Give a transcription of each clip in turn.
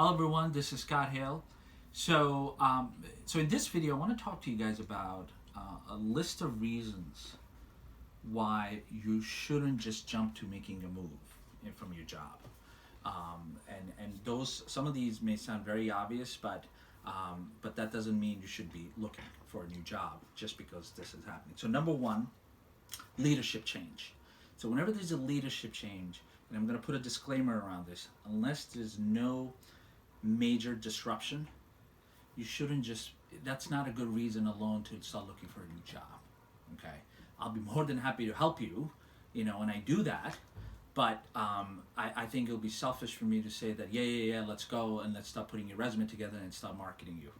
Hello everyone, this is Scott Hale. So in this video, I want to talk to you guys about a list of reasons why you shouldn't just jump to making a move from your job. And those some of these may sound very obvious, but that doesn't mean you should be looking for a new job just because this is happening. So number one, leadership change. So whenever there's a leadership change, and I'm going to put a disclaimer around this, unless there's no major disruption, you shouldn't just, that's not a good reason alone to start looking for a new job. Okay, I'll be more than happy to help you, and I do that, but I think it'll be selfish for me to say that yeah, let's go and let's start putting your resume together and start marketing you.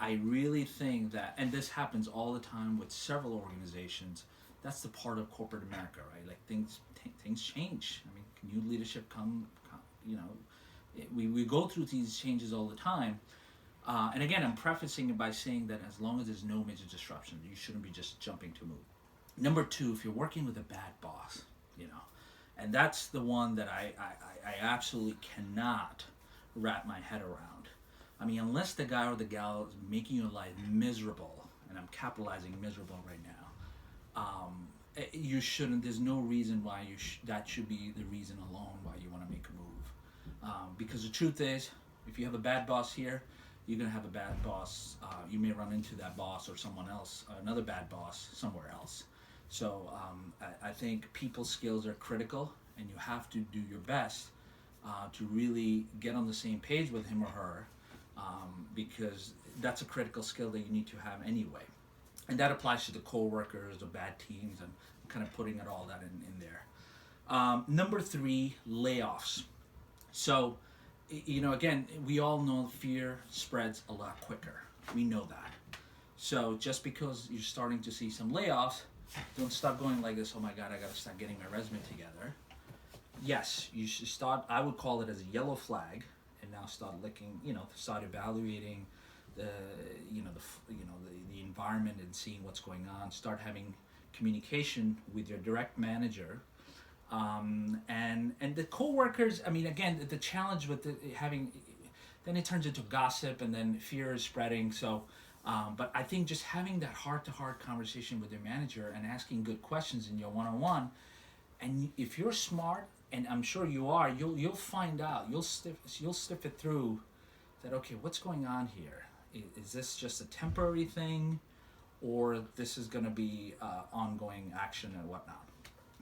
I really think that, and this happens all the time with several organizations, that's the part of corporate America, right? Like things change. I mean, new leadership come we go through these changes all the time. And again, I'm prefacing it by saying that as long as there's no major disruption, you shouldn't be just jumping to move. Number two, if you're working with a bad boss, and that's the one that I absolutely cannot wrap my head around. I mean, unless the guy or the gal is making your life miserable, and I'm capitalizing miserable right now, you shouldn't, there's no reason why that should be the reason alone why you want to make a move. Because the truth is, if you have a bad boss here, you're going to have a bad boss. You may run into that boss or someone else, another bad boss somewhere else. So I think people skills are critical, and you have to do your best to really get on the same page with him or her, because that's a critical skill that you need to have anyway. And that applies to the co-workers, the bad teams, and kind of putting it all that in there. Number three, layoffs. So, again, we all know fear spreads a lot quicker. We know that. So just because you're starting to see some layoffs, don't stop going like this, oh my God, I got to start getting my resume together. Yes, you should start, I would call it as a yellow flag, and now start looking, start evaluating the environment and seeing what's going on. Start having communication with your direct manager. And the co-workers, I mean, again, the challenge with then it turns into gossip, and then fear is spreading. So, but I think just having that heart-to-heart conversation with your manager and asking good questions in your one-on-one, and if you're smart, and I'm sure you are, you'll find out, you'll stiff it through that, okay, what's going on here? Is this just a temporary thing, or this is going to be ongoing action and whatnot?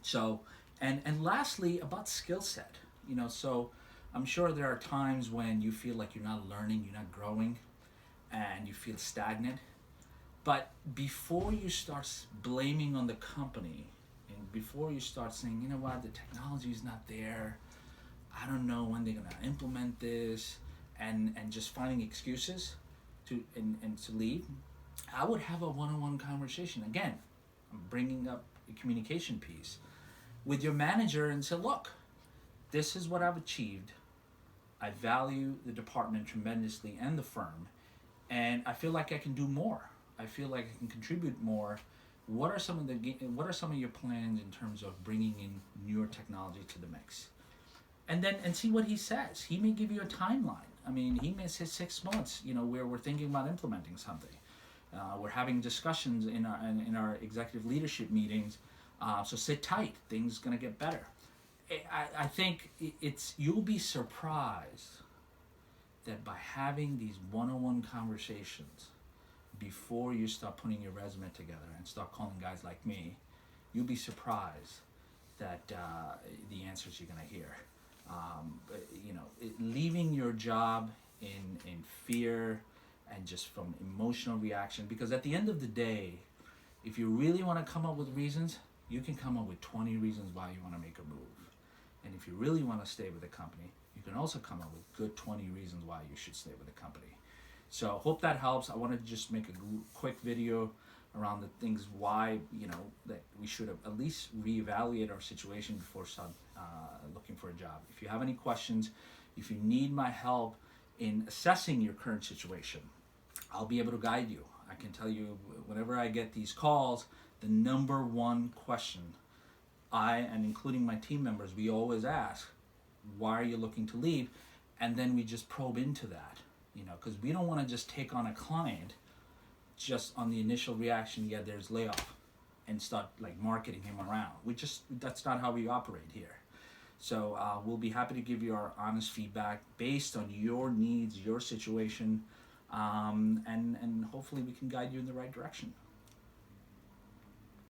So, and lastly, about skill set. So I'm sure there are times when you feel like you're not learning, you're not growing, and you feel stagnant. But before you start blaming on the company, and before you start saying, you know what, the technology is not there, I don't know when they're going to implement this, and just finding excuses to leave, I would have a one-on-one conversation. Again, I'm bringing up the communication piece with your manager and say, look, this is what I've achieved. I value the department tremendously and the firm, and I feel like I can do more. I feel like I can contribute more. What are some of your plans in terms of bringing in newer technology to the mix? And see what he says. He may give you a timeline. I mean, he may say 6 months, where we're thinking about implementing something. We're having discussions in our executive leadership meetings. So sit tight. Things gonna get better. I think you'll be surprised that by having these one-on-one conversations before you start putting your resume together and start calling guys like me, you'll be surprised that the answers you're gonna hear. Leaving your job in fear and just from emotional reaction, because at the end of the day, if you really want to come up with reasons, you can come up with 20 reasons why you want to make a move. And if you really want to stay with the company, you can also come up with good 20 reasons why you should stay with the company. So hope that helps. I wanted to just make a quick video around the things why, that we should at least reevaluate our situation before start looking for a job. If you have any questions, if you need my help in assessing your current situation, I'll be able to guide you. I can tell you, whenever I get these calls, the number one question and including my team members, we always ask, why are you looking to leave? and then we just probe into that, because we don't want to just take on a client just on the initial reaction, yeah, there's layoff, and start like marketing him around. That's not how we operate here. So we'll be happy to give you our honest feedback based on your needs, your situation, and hopefully we can guide you in the right direction.